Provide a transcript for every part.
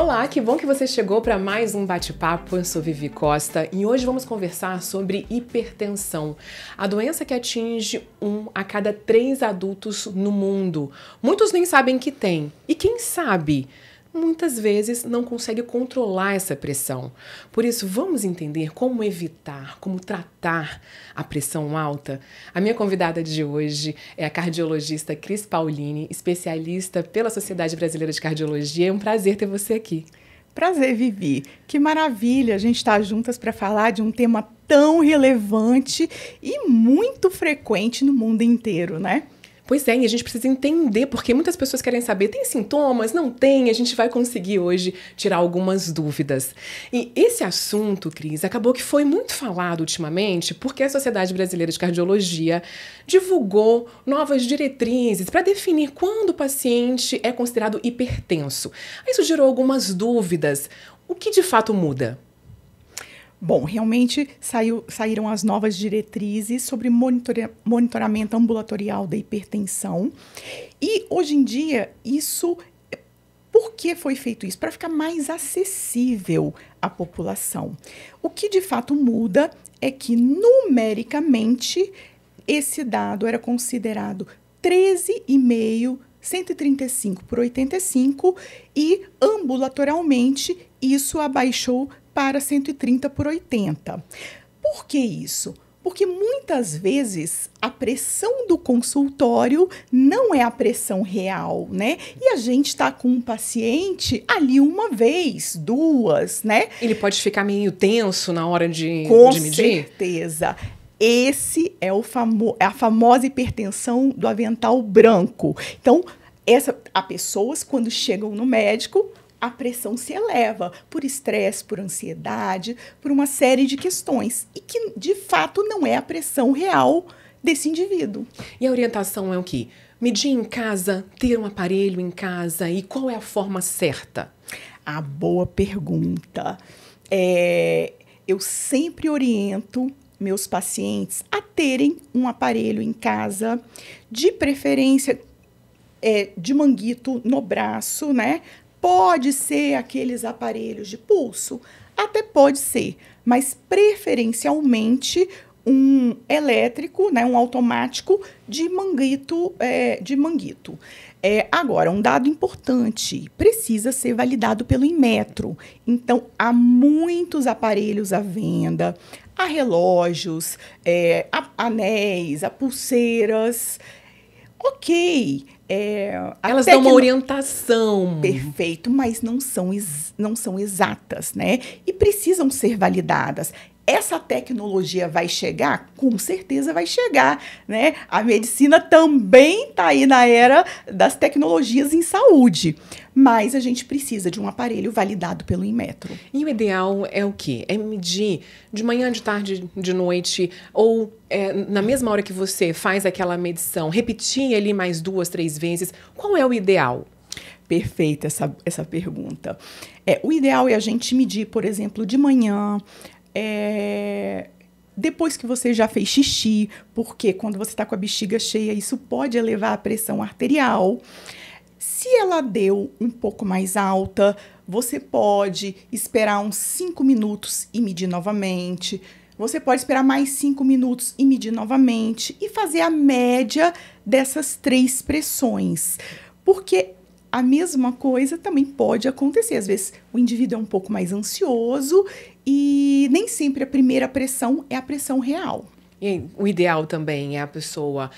Olá, que bom que você chegou para mais um bate-papo. Eu sou Vivi Costa e hoje vamos conversar sobre hipertensão, a doença que atinge 1 a cada 3 adultos no mundo. Muitos nem sabem que tem e quem sabe, muitas vezes não consegue controlar essa pressão. Por isso, vamos entender como evitar, como tratar a pressão alta? A minha convidada de hoje é a cardiologista Cris Paulini, especialista pela Sociedade Brasileira de Cardiologia. É um prazer ter você aqui. Prazer, Vivi. Que maravilha a gente estar juntas para falar de um tema tão relevante e muito frequente no mundo inteiro, né? Pois é, e a gente precisa entender, porque muitas pessoas querem saber, tem sintomas? Não tem? A gente vai conseguir hoje tirar algumas dúvidas. E esse assunto, Cris, acabou que foi muito falado ultimamente, porque a Sociedade Brasileira de Cardiologia divulgou novas diretrizes para definir quando o paciente é considerado hipertenso. Isso gerou algumas dúvidas. O que de fato muda? Bom, realmente saíram as novas diretrizes sobre monitoramento ambulatorial da hipertensão. E, hoje em dia, por que foi feito isso? Para ficar mais acessível à população. O que, de fato, muda é que, numericamente, esse dado era considerado 13,5, 135 por 85, e, ambulatorialmente, isso abaixou para 130 por 80. Por que isso? Porque muitas vezes a pressão do consultório não é a pressão real, né? E a gente está com um paciente ali uma vez, duas, né? Ele pode ficar meio tenso na hora de medir? Com certeza. Esse é a famosa hipertensão do avental branco. Então, há pessoas, quando chegam no médico, a pressão se eleva por estresse, por ansiedade, por uma série de questões. E que, de fato, não é a pressão real desse indivíduo. E a orientação é o quê? Medir em casa, ter um aparelho em casa, e qual é a forma certa? Ah, boa pergunta. Eu sempre oriento meus pacientes a terem um aparelho em casa, de preferência de manguito no braço, né? Pode ser aqueles aparelhos de pulso, até pode ser, mas preferencialmente um elétrico, né, um automático de manguito. Agora, um dado importante, precisa ser validado pelo Inmetro. Então, há muitos aparelhos à venda, há relógios, há anéis, há pulseiras. Ok. Elas dão uma orientação. Perfeito, mas não são exatas, né? E precisam ser validadas. Essa tecnologia vai chegar? Com certeza vai chegar, né? A medicina também está aí na era das tecnologias em saúde. Mas a gente precisa de um aparelho validado pelo Inmetro. E o ideal é o quê? É medir de manhã, de tarde, de noite, ou na mesma hora que você faz aquela medição, repetir ali mais 2, 3 vezes? Qual é o ideal? Perfeita essa pergunta. O ideal é a gente medir, por exemplo, de manhã, depois que você já fez xixi, porque quando você está com a bexiga cheia, isso pode elevar a pressão arterial. Se ela deu um pouco mais alta, você pode esperar uns 5 minutos e medir novamente. Você pode esperar mais 5 minutos e medir novamente e fazer a média dessas 3 pressões. Porque a mesma coisa também pode acontecer. Às vezes o indivíduo é um pouco mais ansioso e nem sempre a primeira pressão é a pressão real. E o ideal também é a pessoa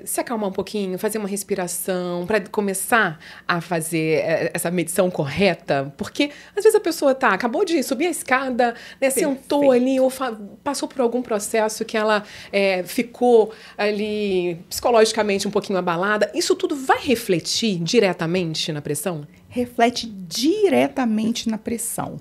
se acalmar um pouquinho, fazer uma respiração, para começar a fazer essa medição correta, porque às vezes a pessoa acabou de subir a escada, né, sentou ali, ou passou por algum processo que ela ficou ali psicologicamente um pouquinho abalada. Isso tudo vai refletir diretamente na pressão? Reflete diretamente na pressão.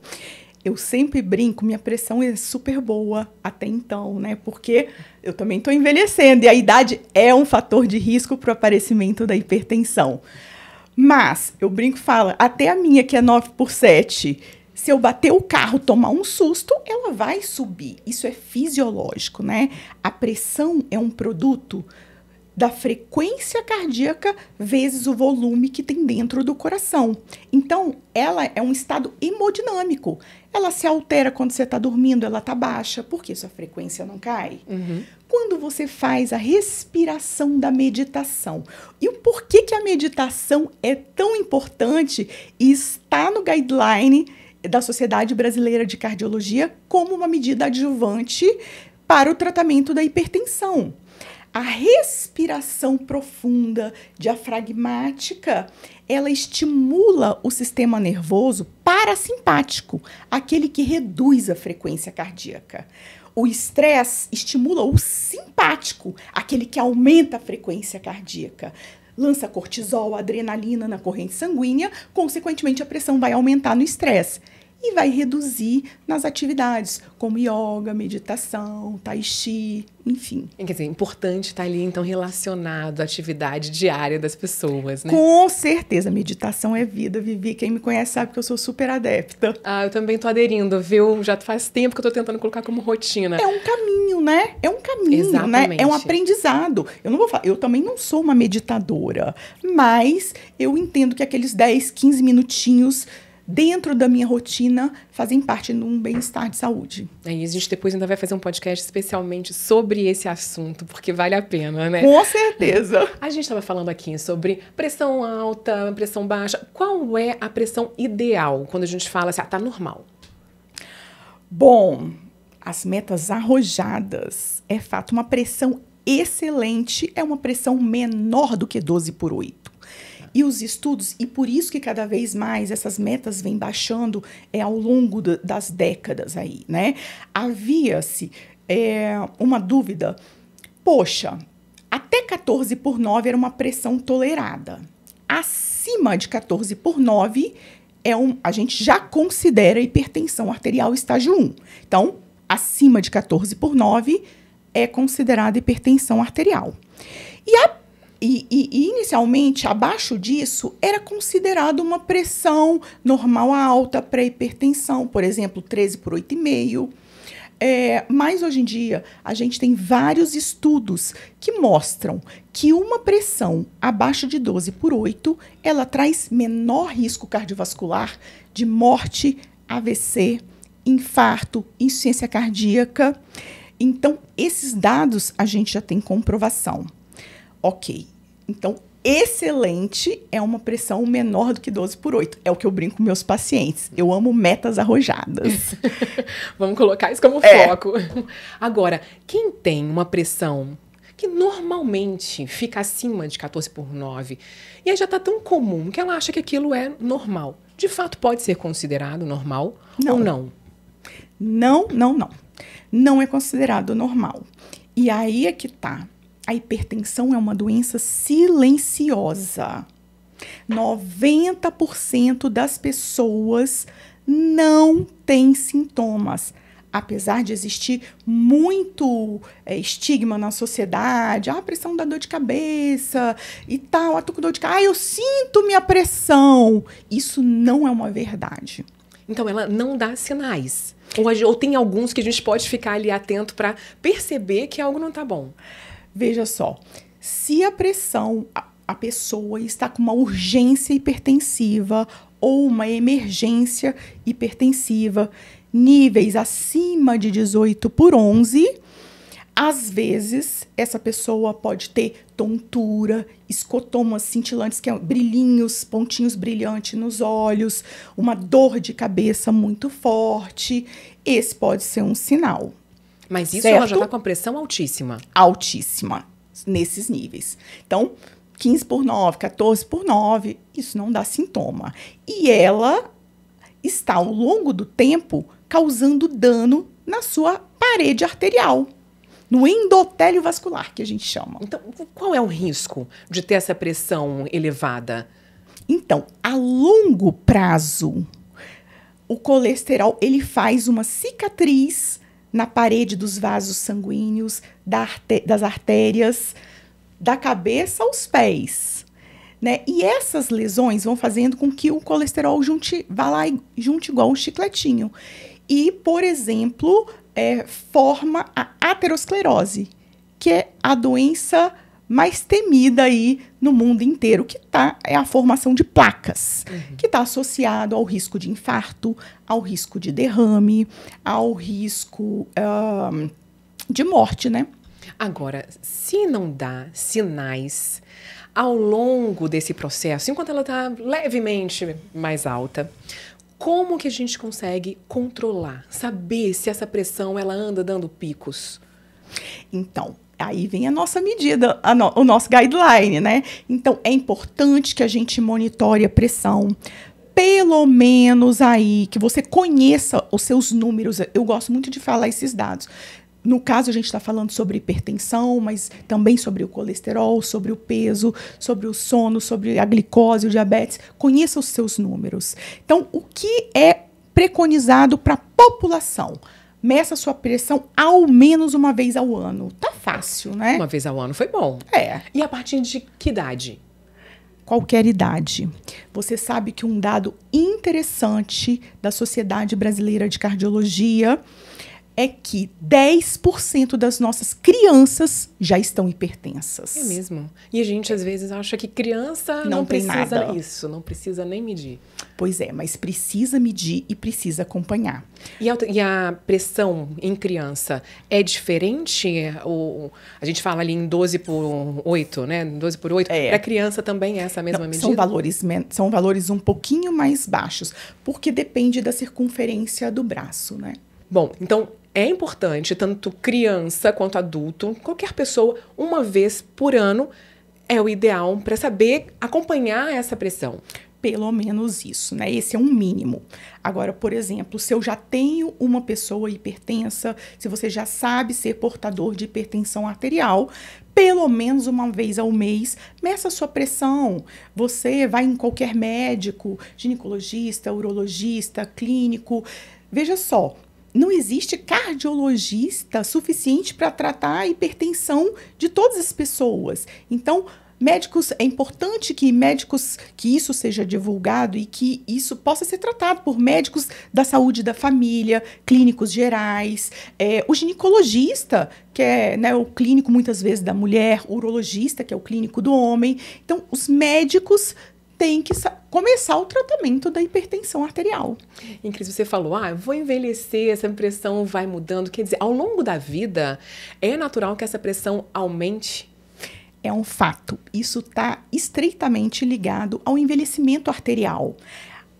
Eu sempre brinco, minha pressão é super boa até então, né? Porque eu também estou envelhecendo e a idade é um fator de risco para o aparecimento da hipertensão. Mas, eu brinco e falo, até a minha, que é 9/7, se eu bater o carro, tomar um susto, ela vai subir. Isso é fisiológico, né? A pressão é um produto da frequência cardíaca vezes o volume que tem dentro do coração. Então, ela é um estado hemodinâmico. Ela se altera quando você está dormindo, ela está baixa, porque sua frequência não cai. Quando você faz a respiração da meditação. E o porquê que a meditação é tão importante e está no guideline da Sociedade Brasileira de Cardiologia como uma medida adjuvante para o tratamento da hipertensão. A respiração profunda, diafragmática, ela estimula o sistema nervoso parasimpático, aquele que reduz a frequência cardíaca. O estresse estimula o simpático, aquele que aumenta a frequência cardíaca. Lança cortisol, adrenalina na corrente sanguínea, consequentemente a pressão vai aumentar no estresse. E vai reduzir nas atividades, como yoga, meditação, tai chi, enfim. Quer dizer, é importante estar ali, então, relacionado à atividade diária das pessoas, né? Com certeza, meditação é vida, Vivi. Quem me conhece sabe que eu sou super adepta. Eu também tô aderindo, viu? Já faz tempo que eu tô tentando colocar como rotina. É um caminho, né? É um caminho, exatamente, né? É um aprendizado. Eu não vou falar, eu também não sou uma meditadora, mas eu entendo que aqueles 10, 15 minutinhos dentro da minha rotina, fazem parte de um bem-estar de saúde. Aí a gente depois ainda vai fazer um podcast especialmente sobre esse assunto, porque vale a pena, né? Com certeza. A gente estava falando aqui sobre pressão alta, pressão baixa. Qual é a pressão ideal quando a gente fala assim, tá normal? Bom, as metas arrojadas, é fato, uma pressão excelente é uma pressão menor do que 12/8. E os estudos, e por isso que cada vez mais essas metas vêm baixando ao longo das décadas aí, né? Havia-se uma dúvida, poxa, até 14/9 era uma pressão tolerada. Acima de 14/9, a gente já considera hipertensão arterial estágio 1. Então, acima de 14/9 é considerada hipertensão arterial. E inicialmente, abaixo disso, era considerado uma pressão normal alta para hipertensão, por exemplo, 13/8,5. Mas hoje em dia, a gente tem vários estudos que mostram que uma pressão abaixo de 12/8, ela traz menor risco cardiovascular de morte, AVC, infarto, insuficiência cardíaca. Então, esses dados a gente já tem comprovação. Ok, então, excelente é uma pressão menor do que 12/8. É o que eu brinco com meus pacientes. Eu amo metas arrojadas. Vamos colocar isso como foco. Agora, quem tem uma pressão que normalmente fica acima de 14/9 e aí já está tão comum que ela acha que aquilo é normal, de fato pode ser considerado normal ou não? Não. Não é considerado normal. E aí é que tá. A hipertensão é uma doença silenciosa. 90% das pessoas não têm sintomas. Apesar de existir muito estigma na sociedade, a pressão dá dor de cabeça e tal, tô com dor de cabeça, eu sinto minha pressão. Isso não é uma verdade. Então, ela não dá sinais. Ou tem alguns que a gente pode ficar ali atento para perceber que algo não está bom. Veja só, se a pressão, a pessoa está com uma urgência hipertensiva ou uma emergência hipertensiva, níveis acima de 18/11, às vezes essa pessoa pode ter tontura, escotomas cintilantes, que é brilhinhos, pontinhos brilhantes nos olhos, uma dor de cabeça muito forte. Esse pode ser um sinal. Mas isso certo? Ela já está com a pressão altíssima. Altíssima, nesses níveis. Então, 15/9, 14/9, isso não dá sintoma. E ela está, ao longo do tempo, causando dano na sua parede arterial, no endotélio vascular, que a gente chama. Então, qual é o risco de ter essa pressão elevada? Então, a longo prazo, o colesterol, ele faz uma cicatriz na parede dos vasos sanguíneos, das artérias, da cabeça aos pés, né? E essas lesões vão fazendo com que o colesterol vá lá e junte igual um chicletinho. E, por exemplo, forma a aterosclerose, que é a doença mais temida aí no mundo inteiro, é a formação de placas, que está associado ao risco de infarto, ao risco de derrame, ao risco de morte, né? Agora, se não dá sinais ao longo desse processo, enquanto ela está levemente mais alta, como que a gente consegue controlar, saber se essa pressão ela anda dando picos? Então, aí vem a nossa medida, o nosso guideline, né? Então, é importante que a gente monitore a pressão, pelo menos aí, que você conheça os seus números. Eu gosto muito de falar esses dados. No caso, a gente está falando sobre hipertensão, mas também sobre o colesterol, sobre o peso, sobre o sono, sobre a glicose, o diabetes. Conheça os seus números. Então, o que é preconizado para a população? Meça sua pressão ao menos uma vez ao ano. Tá fácil, né? Uma vez ao ano foi bom. É. E a partir de que idade? Qualquer idade. Você sabe que um dado interessante da Sociedade Brasileira de Cardiologia é que 10% das nossas crianças já estão hipertensas. É mesmo. E a gente, às vezes, acha que criança não precisa nada. Isso, não precisa nem medir. Pois é, mas precisa medir e precisa acompanhar. E a pressão em criança é diferente? A gente fala ali em 12/8, né? 12/8. É. Para criança também é essa mesma medida? São valores um pouquinho mais baixos, porque depende da circunferência do braço, né? Bom, então é importante, tanto criança quanto adulto, qualquer pessoa, uma vez por ano, é o ideal para saber acompanhar essa pressão. Pelo menos isso, né? Esse é um mínimo. Agora, por exemplo, se eu já tenho uma pessoa hipertensa, se você já sabe ser portador de hipertensão arterial, pelo menos uma vez ao mês, meça a sua pressão. Você vai em qualquer médico, ginecologista, urologista, clínico. Veja só, não existe cardiologista suficiente para tratar a hipertensão de todas as pessoas. Então, é importante que isso seja divulgado e que isso possa ser tratado por médicos da saúde da família, clínicos gerais, o ginecologista, que é, né, o clínico muitas vezes da mulher, o urologista, que é o clínico do homem. Então, os médicos têm que começar o tratamento da hipertensão arterial. Incrível, você falou, vou envelhecer, essa pressão vai mudando. Quer dizer, ao longo da vida, é natural que essa pressão aumente? É um fato. Isso está estreitamente ligado ao envelhecimento arterial.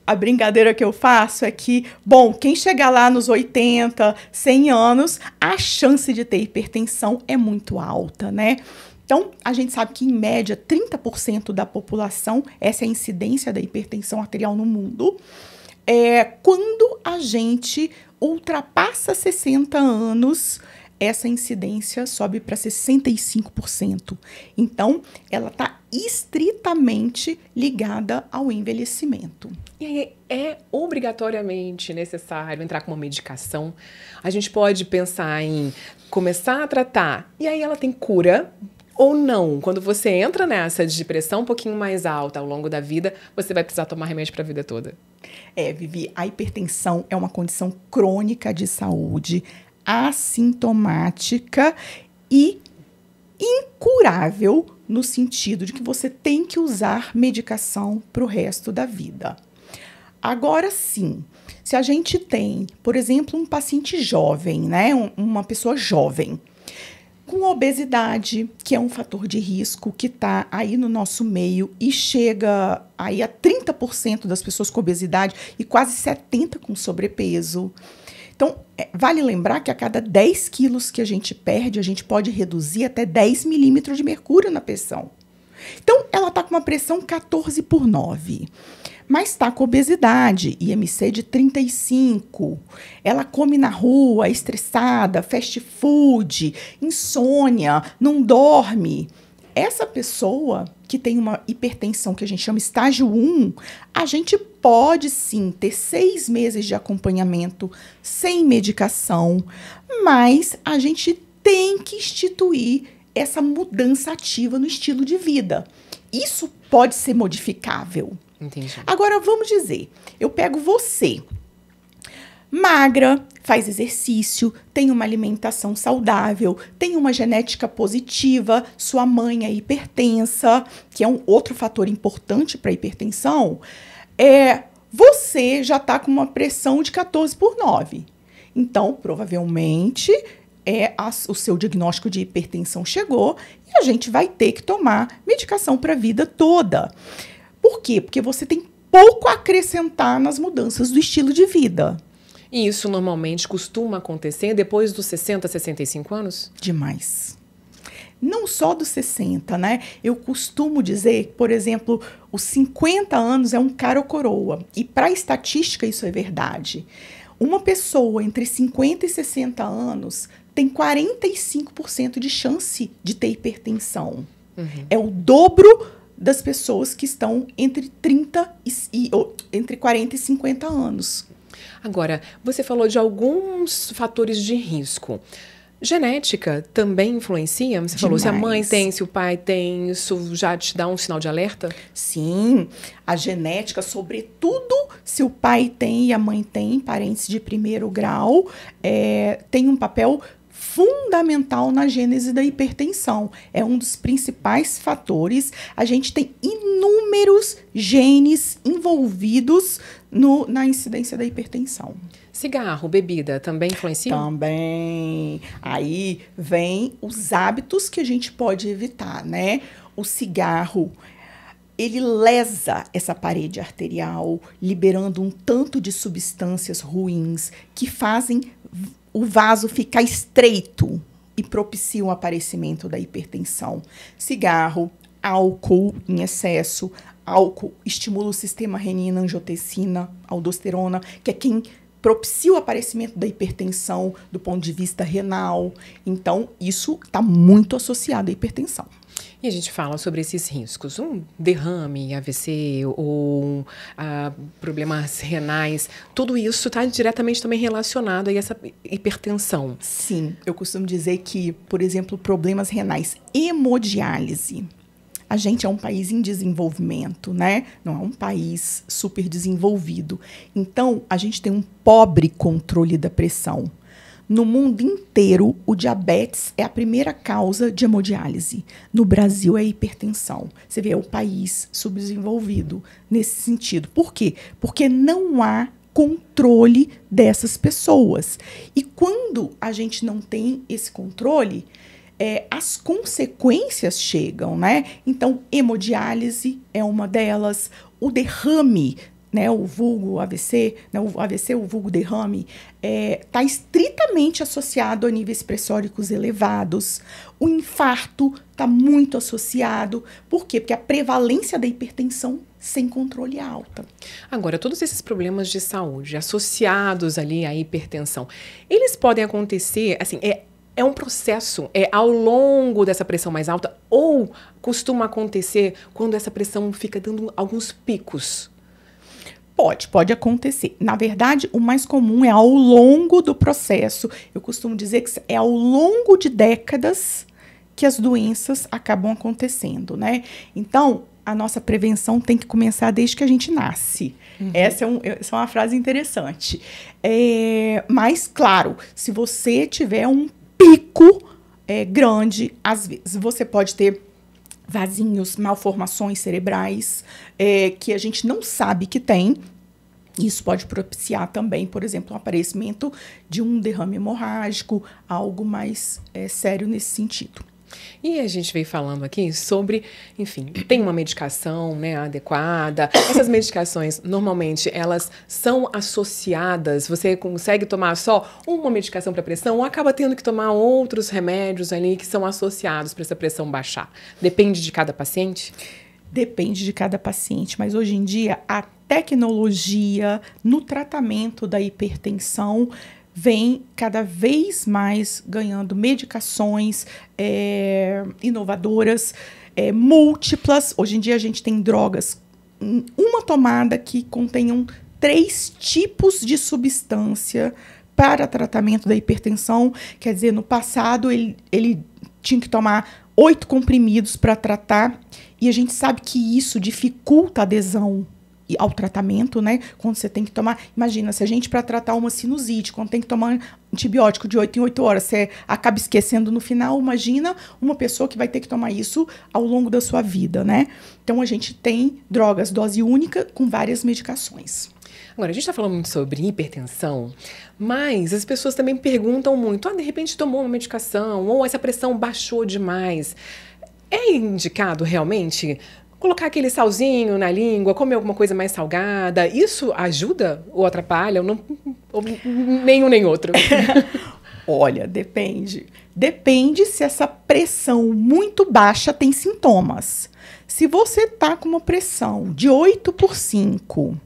A brincadeira que eu faço é que, bom, quem chegar lá nos 80, 100 anos, a chance de ter hipertensão é muito alta, né? Então, a gente sabe que, em média, 30% da população, essa é a incidência da hipertensão arterial no mundo, quando a gente ultrapassa 60 anos, essa incidência sobe para 65%. Então, ela está estritamente ligada ao envelhecimento. E aí, é obrigatoriamente necessário entrar com uma medicação? A gente pode pensar em começar a tratar, e aí ela tem cura? Ou não? Quando você entra nessa de pressão um pouquinho mais alta ao longo da vida, você vai precisar tomar remédio para a vida toda? Vivi, a hipertensão é uma condição crônica de saúde, assintomática e incurável, no sentido de que você tem que usar medicação para o resto da vida. Agora sim, se a gente tem, por exemplo, um paciente jovem, né, uma pessoa jovem, com obesidade, que é um fator de risco que está aí no nosso meio e chega aí a 30% das pessoas com obesidade e quase 70% com sobrepeso. Então, vale lembrar que a cada 10 quilos que a gente perde, a gente pode reduzir até 10 milímetros de mercúrio na pressão. Então, ela está com uma pressão 14/9. Mas está com obesidade, IMC de 35. Ela come na rua, é estressada, fast food, insônia, não dorme. Essa pessoa que tem uma hipertensão que a gente chama estágio 1, a gente pode sim ter 6 meses de acompanhamento sem medicação, mas a gente tem que instituir essa mudança ativa no estilo de vida. Isso pode ser modificável. Entendi. Agora, vamos dizer, eu pego você, magra, faz exercício, tem uma alimentação saudável, tem uma genética positiva, sua mãe é hipertensa, que é um outro fator importante para a hipertensão, você já está com uma pressão de 14/9. Então, provavelmente, o seu diagnóstico de hipertensão chegou e a gente vai ter que tomar medicação para a vida toda. Por quê? Porque você tem pouco a acrescentar nas mudanças do estilo de vida. E isso normalmente costuma acontecer depois dos 60, 65 anos? Demais. Não só dos 60, né? Eu costumo dizer, por exemplo, os 50 anos é um cara ou coroa. E para a estatística isso é verdade. Uma pessoa entre 50 e 60 anos tem 45% de chance de ter hipertensão. Uhum. É o dobro das pessoas que estão entre 40 e 50 anos. Agora, você falou de alguns fatores de risco. Genética também influencia? Você falou se a mãe tem, se o pai tem, isso já te dá um sinal de alerta? Sim, a genética, sobretudo se o pai tem e a mãe tem, parentes de primeiro grau, tem um papel fundamental na gênese da hipertensão. É um dos principais fatores. A gente tem inúmeros genes envolvidos na incidência da hipertensão. Cigarro, bebida, também influencia? Também. Aí vem os hábitos que a gente pode evitar, né? O cigarro, ele lesa essa parede arterial, liberando um tanto de substâncias ruins que fazem o vaso ficar estreito e propiciam o aparecimento da hipertensão. Cigarro, álcool em excesso. Álcool estimula o sistema renina, angiotensina, aldosterona, que é quem propicia o aparecimento da hipertensão do ponto de vista renal. Então, isso está muito associado à hipertensão. E a gente fala sobre esses riscos, um derrame, AVC ou problemas renais, tudo isso está diretamente também relacionado a essa hipertensão. Sim, eu costumo dizer que, por exemplo, problemas renais, hemodiálise. A gente é um país em desenvolvimento, né? Não é um país super desenvolvido. Então, a gente tem um pobre controle da pressão. No mundo inteiro, o diabetes é a primeira causa de hemodiálise. No Brasil, é a hipertensão. Você vê, é o país subdesenvolvido nesse sentido. Por quê? Porque não há controle dessas pessoas. E quando a gente não tem esse controle, as consequências chegam, né? Então, hemodiálise é uma delas. O derrame, né, o vulgo AVC, né, o AVC, o vulgo derrame, está estritamente associado a níveis pressóricos elevados. O infarto está muito associado. Por quê? Porque a prevalência da hipertensão sem controle é alta. Agora, todos esses problemas de saúde associados ali à hipertensão, eles podem acontecer, assim, é um processo, ao longo dessa pressão mais alta, ou costuma acontecer quando essa pressão fica dando alguns picos? Pode acontecer. Na verdade, o mais comum é ao longo do processo. Eu costumo dizer que é ao longo de décadas que as doenças acabam acontecendo, né? Então, a nossa prevenção tem que começar desde que a gente nasce. Uhum. Essa é uma frase interessante. Mas, claro, se você tiver um pico grande, às vezes você pode ter vasinhos, malformações cerebrais, que a gente não sabe que tem. Isso pode propiciar também, por exemplo, o aparecimento de um derrame hemorrágico, algo mais sério nesse sentido. E a gente veio falando aqui sobre, enfim, tem uma medicação, né, adequada. Essas medicações, normalmente, elas são associadas, você consegue tomar só uma medicação para pressão ou acaba tendo que tomar outros remédios ali que são associados para essa pressão baixar? Depende de cada paciente? Depende de cada paciente, mas hoje em dia a tecnologia no tratamento da hipertensão vem cada vez mais ganhando medicações inovadoras, múltiplas. Hoje em dia a gente tem drogas em uma tomada que contenham 3 tipos de substância para tratamento da hipertensão. Quer dizer, no passado ele tinha que tomar 8 comprimidos para tratar, e a gente sabe que isso dificulta a adesão ao tratamento, né? Quando você tem que tomar... Imagina, se a gente, para tratar uma sinusite, quando tem que tomar antibiótico de 8 em 8 horas, você acaba esquecendo no final, imagina uma pessoa que vai ter que tomar isso ao longo da sua vida, né? Então, a gente tem drogas dose única com várias medicações. Agora, a gente está falando muito sobre hipertensão, mas as pessoas também perguntam muito, de repente tomou uma medicação, ou essa pressão baixou demais. É indicado realmente colocar aquele salzinho na língua, comer alguma coisa mais salgada? Isso ajuda ou atrapalha? Ou nenhum nem outro? Olha, depende. Depende se essa pressão muito baixa tem sintomas. Se você tá com uma pressão de 8/5,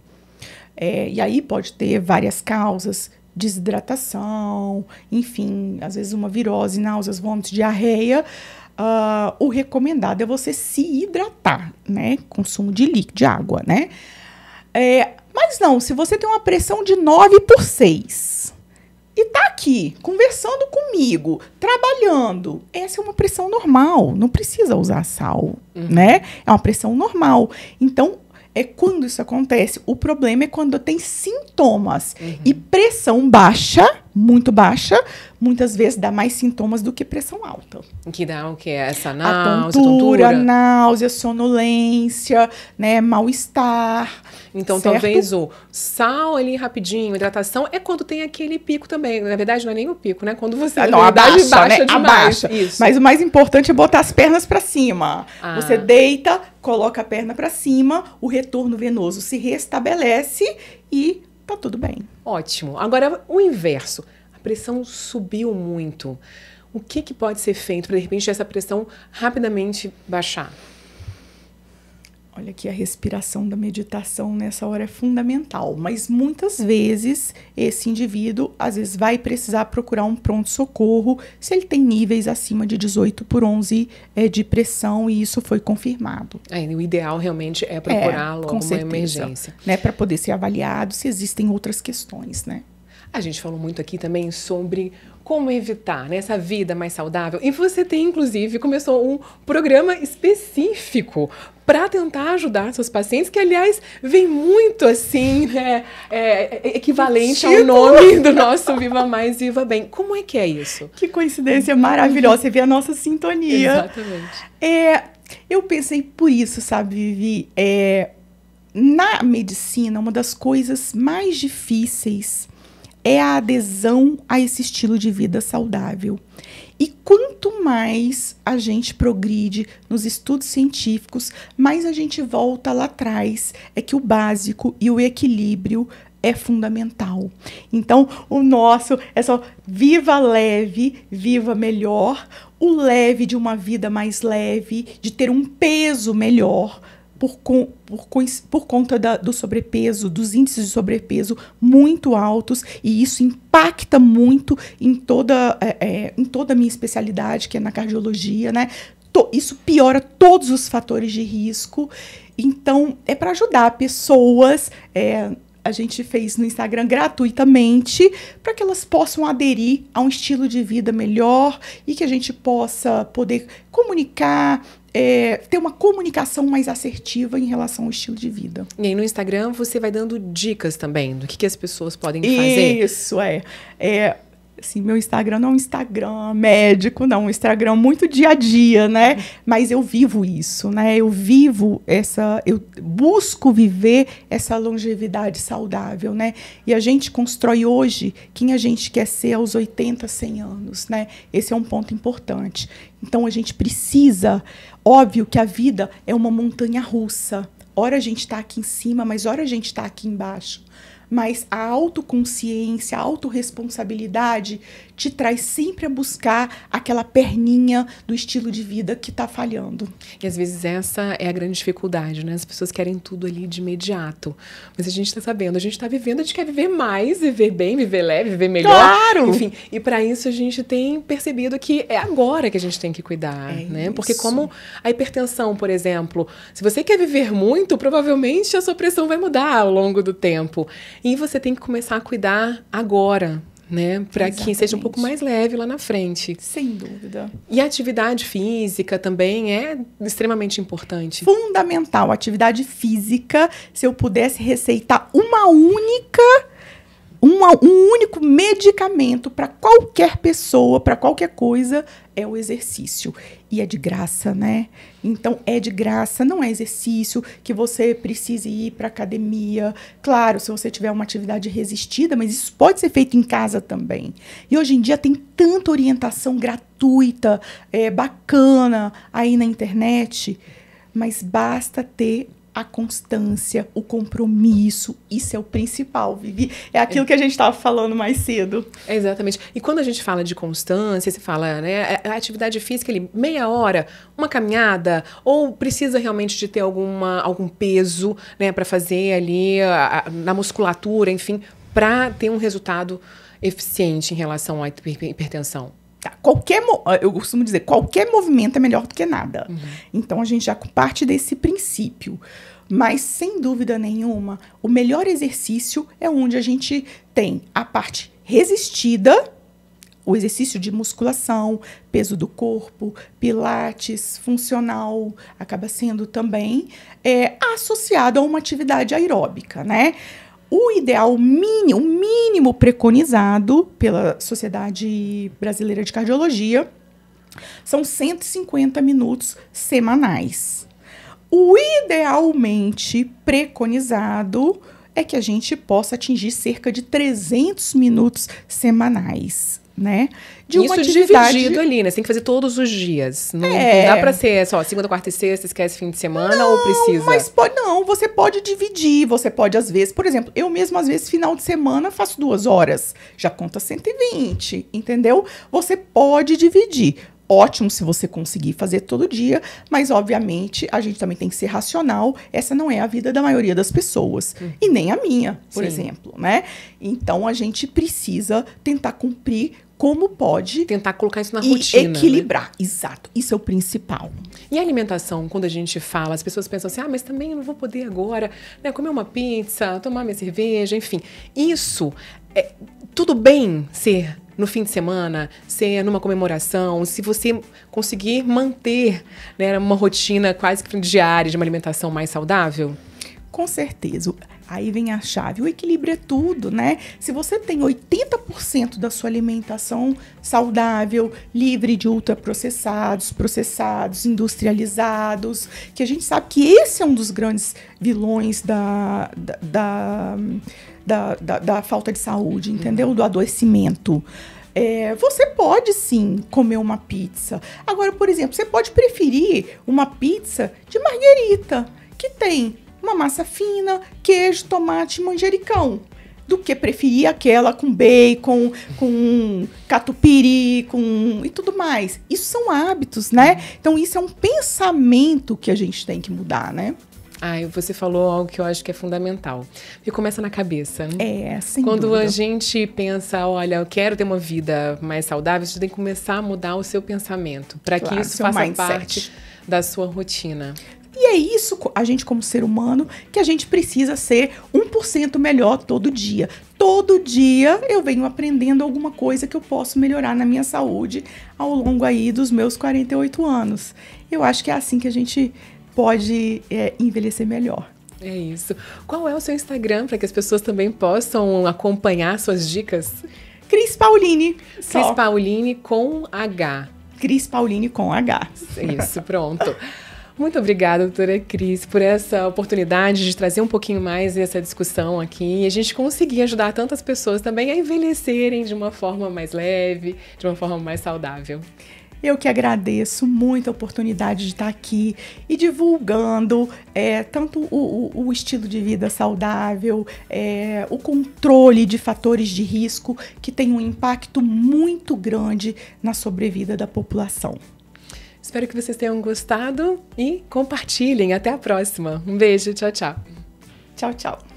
e aí pode ter várias causas, desidratação, enfim, às vezes uma virose, náuseas, vômitos, diarreia. O recomendado é você se hidratar, né? Consumo de líquido, de água, né? Mas não, se você tem uma pressão de 9/6 e tá aqui, conversando comigo, trabalhando, essa é uma pressão normal, não precisa usar sal, né? É uma pressão normal. Então, quando isso acontece, o problema é quando tem sintomas. E pressão baixa, muito baixa, muitas vezes dá mais sintomas do que pressão alta. Que dá o que? Essa náusea, tontura, náusea, sonolência, né, mal-estar. Então, certo? Talvez o sal ali rapidinho, hidratação, é quando tem aquele pico também. Na verdade, não é nem o pico, né? Quando você baixa, né? demais. Abaixa. Isso. Mas o mais importante é botar as pernas para cima. Você deita, coloca a perna para cima, o retorno venoso se restabelece e tá tudo bem. Ótimo. Agora, o inverso. A pressão subiu muito. O que pode ser feito para, de repente, essa pressão rapidamente baixar? Olha que a respiração da meditação nessa hora é fundamental, mas muitas vezes esse indivíduo, às vezes, vai precisar procurar um pronto-socorro se ele tem níveis acima de 18/11 de pressão e isso foi confirmado. O ideal realmente é procurar logo uma emergência. Né, para poder ser avaliado se existem outras questões, né? A gente falou muito aqui também sobre como evitar, né, essa vida mais saudável. E você tem, inclusive, começou um programa específico para tentar ajudar seus pacientes, que, aliás, vem muito, assim, equivalente ao nome do nosso Viva Mais, Viva Bem. Como é que é isso? Que coincidência maravilhosa. Você vê a nossa sintonia. Exatamente. Eu pensei por isso, sabe, Vivi? Na medicina, uma das coisas mais difíceis é a adesão a esse estilo de vida saudável. E quanto mais a gente progride nos estudos científicos, mais a gente volta lá atrás. É que o básico e o equilíbrio é fundamental. Então, o nosso é só viva leve, viva melhor. O leve de uma vida mais leve, de ter um peso melhor, por conta do sobrepeso, dos índices de sobrepeso muito altos, e isso impacta muito em toda a minha especialidade, que é na cardiologia, né? Isso piora todos os fatores de risco. Então, é para ajudar pessoas. A gente fez no Instagram gratuitamente para que elas possam aderir a um estilo de vida melhor e que a gente possa poder comunicar, ter uma comunicação mais assertiva em relação ao estilo de vida. E aí no Instagram você vai dando dicas também do que as pessoas podem fazer? Isso, assim, meu Instagram não é um Instagram médico, não, é um Instagram muito dia a dia, né? Mas eu vivo isso, né? Eu busco viver essa longevidade saudável, né? E a gente constrói hoje quem a gente quer ser aos 80, 100 anos, né? Esse é um ponto importante. Então, a gente precisa... Óbvio que a vida é uma montanha russa. Ora a gente está aqui em cima, mas ora a gente está aqui embaixo. Mas a autoconsciência, a autorresponsabilidade te traz sempre a buscar aquela perninha do estilo de vida que está falhando. E às vezes essa é a grande dificuldade, né? As pessoas querem tudo ali de imediato. Mas a gente está sabendo, a gente está vivendo, a gente quer viver mais, viver bem, viver leve, viver melhor. Claro! Enfim, e para isso a gente tem percebido que é agora que a gente tem que cuidar, né? Isso. Porque como a hipertensão, por exemplo, se você quer viver muito, provavelmente a sua pressão vai mudar ao longo do tempo. E você tem que começar a cuidar agora, né? Para que seja um pouco mais leve lá na frente. Sem dúvida. E a atividade física também é extremamente importante. Fundamental. Atividade física, se eu pudesse receitar um único medicamento para qualquer pessoa, para qualquer coisa, é o exercício. E é de graça, né? Então, é de graça, não é exercício que você precise ir para academia. Claro, se você tiver uma atividade resistida, mas isso pode ser feito em casa também. E hoje em dia tem tanta orientação gratuita, bacana aí na internet, mas basta ter a constância, o compromisso, isso é o principal, Vivi. É aquilo que a gente estava falando mais cedo. Exatamente. E quando a gente fala de constância, você fala, né, a atividade física ali, meia hora, uma caminhada, ou precisa realmente de ter algum peso, né, para fazer ali na musculatura, enfim, para ter um resultado eficiente em relação à hipertensão? Tá, eu costumo dizer, qualquer movimento é melhor do que nada. Então, a gente já parte desse princípio. Mas, sem dúvida nenhuma, o melhor exercício é onde a gente tem a parte resistida, o exercício de musculação, peso do corpo, pilates, funcional, acaba sendo também associado a uma atividade aeróbica, né? O ideal mínimo preconizado pela Sociedade Brasileira de Cardiologia são 150 minutos semanais. O idealmente preconizado é que a gente possa atingir cerca de 300 minutos semanais, né? De uma atividade dividido ali, né? Você tem que fazer todos os dias. Não dá pra ser só segunda, quarta e sexta, esquece fim de semana, ou precisa? Mas você pode dividir, você pode às vezes, por exemplo, eu mesmo às vezes final de semana faço 2 horas, já conta 120, entendeu? Você pode dividir. Ótimo se você conseguir fazer todo dia, mas obviamente a gente também tem que ser racional. Essa não é a vida da maioria das pessoas, e nem a minha, por exemplo, né? Então a gente precisa tentar cumprir como pode. Tentar colocar isso na rotina. Equilibrar, né? Exato. Isso é o principal. E a alimentação, quando a gente fala, as pessoas pensam assim, mas também eu não vou poder agora, né, comer uma pizza, tomar minha cerveja, enfim. Isso, tudo bem ser no fim de semana, ser numa comemoração, se você conseguir manter, né, uma rotina quase que diária de uma alimentação mais saudável? Com certeza. Aí vem a chave. O equilíbrio é tudo, né? Se você tem 80% da sua alimentação saudável, livre de ultraprocessados, processados, industrializados, que a gente sabe que esse é um dos grandes vilões da falta de saúde, entendeu? Do adoecimento. Você pode, sim, comer uma pizza. Agora, por exemplo, você pode preferir uma pizza de marguerita, que tem uma massa fina, queijo, tomate e manjericão, do que preferir aquela com bacon, com catupiry, e tudo mais. Isso são hábitos, né? Então, isso é um pensamento que a gente tem que mudar, né? Você falou algo que eu acho que é fundamental. Porque começa na cabeça, né? Sem Quando dúvida. A gente pensa, olha, eu quero ter uma vida mais saudável, você tem que começar a mudar o seu pensamento, para que isso faça parte da sua rotina. E é isso, a gente como ser humano, que a gente precisa ser 1% melhor todo dia. Todo dia eu venho aprendendo alguma coisa que eu posso melhorar na minha saúde ao longo aí dos meus 48 anos. Eu acho que é assim que a gente pode envelhecer melhor. É isso. Qual é o seu Instagram para que as pessoas também possam acompanhar suas dicas? Cris Pauline. Cris Pauline com H. Cris Pauline com H. Isso, pronto. Muito obrigada, doutora Cris, por essa oportunidade de trazer um pouquinho mais essa discussão aqui e a gente conseguir ajudar tantas pessoas também a envelhecerem de uma forma mais leve, de uma forma mais saudável. Eu que agradeço muito a oportunidade de estar aqui e divulgando tanto o estilo de vida saudável, o controle de fatores de risco que tem um impacto muito grande na sobrevida da população. Espero que vocês tenham gostado e compartilhem. Até a próxima. Um beijo. Tchau, tchau. Tchau, tchau.